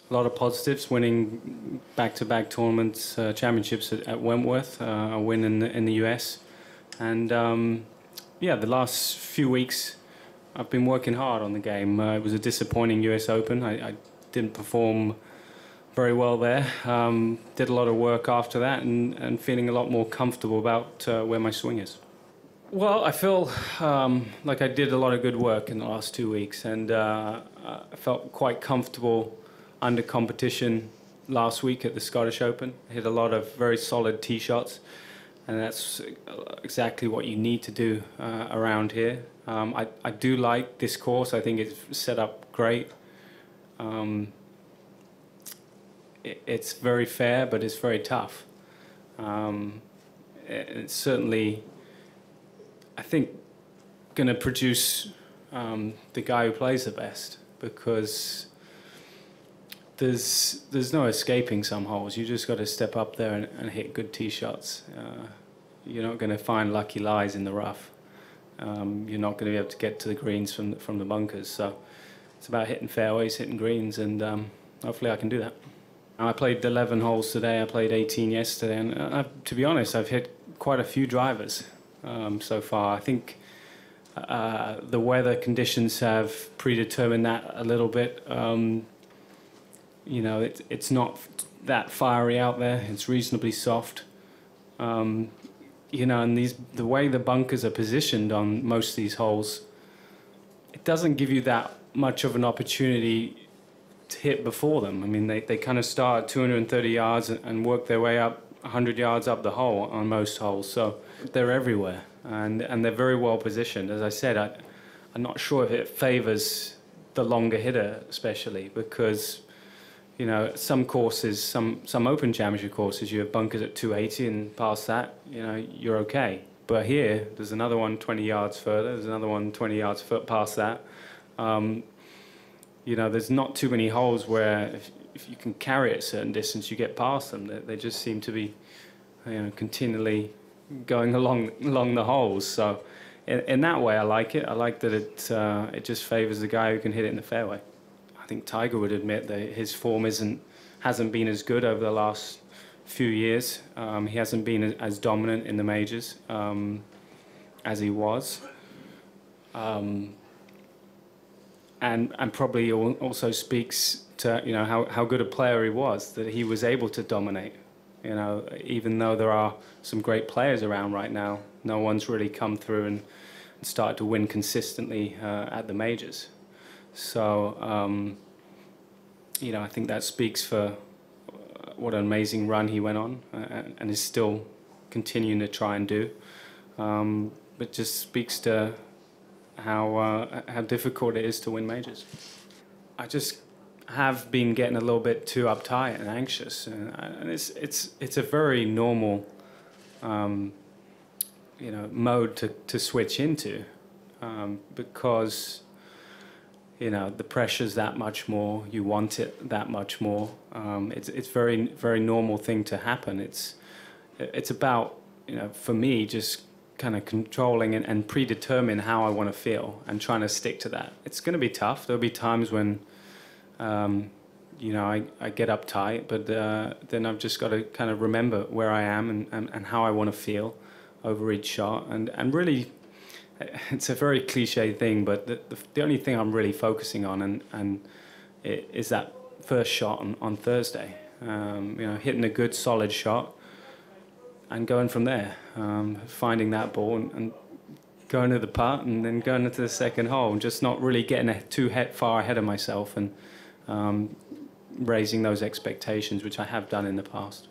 A lot of positives, winning back-to-back tournaments, championships at Wentworth, a win in the US. And yeah, the last few weeks I've been working hard on the game. It was a disappointing US Open. I didn't perform very well there. Did a lot of work after that and feeling a lot more comfortable about where my swing is. Well, I feel like I did a lot of good work in the last 2 weeks, and I felt quite comfortable under competition last week at the Scottish Open. Hit a lot of very solid tee shots, and that's exactly what you need to do around here. I do like this course. I think it's set up great. It's very fair, but it's very tough. It's certainly, I think, going to produce the guy who plays the best, because there's no escaping some holes. You just got to step up there and hit good tee shots. You're not going to find lucky lies in the rough. You're not going to be able to get to the greens from the bunkers. So it's about hitting fairways, hitting greens, and hopefully I can do that. I played 11 holes today. I played 18 yesterday, and to be honest, I've hit quite a few drivers so far. I think the weather conditions have predetermined that a little bit. You know, it's not that fiery out there. It's reasonably soft. You know, and the way the bunkers are positioned on most of these holes, it doesn't give you that much of an opportunity to hit before them. I mean, they kind of start at 230 yards and work their way up 100 yards up the hole on most holes. So they're everywhere, and they're very well positioned. As I said, I'm not sure if it favors the longer hitter, especially because, you know, some courses, some Open Championship courses, you have bunkers at 280, and past that, you know, you're okay. But here, there's another one 20 yards further, there's another one 20 yards past that. You know, there's not too many holes where if you can carry it a certain distance, you get past them. They just seem to be, you know, continually going along the holes. So in that way, I like it. I like that it just favors the guy who can hit it in the fairway. I think Tiger would admit that his form hasn't been as good over the last few years. He hasn't been as dominant in the majors as he was. And probably also speaks to, you know, how good a player he was, that he was able to dominate. You know, even though there are some great players around right now, no one's really come through and started to win consistently at the majors. So, you know, I think that speaks for what an amazing run he went on and is still continuing to try and do. But just speaks to how difficult it is to win majors. I just have been getting a little bit too uptight and anxious, and it's a very normal you know, mode to switch into, because, you know, the pressure's that much more. You want it that much more. It's very normal thing to happen. It's about, you know, for me, just kind of controlling and predetermine how I want to feel and trying to stick to that. It's going to be tough. There'll be times when, you know, I get uptight, but then I've just got to kind of remember where I am and how I want to feel over each shot. And really, it's a very cliche thing, but the only thing I'm really focusing on is that first shot on Thursday. You know, hitting a good solid shot and going from there, finding that ball and going to the putt and then going into the second hole, and just not really getting too far ahead of myself and raising those expectations, which I have done in the past.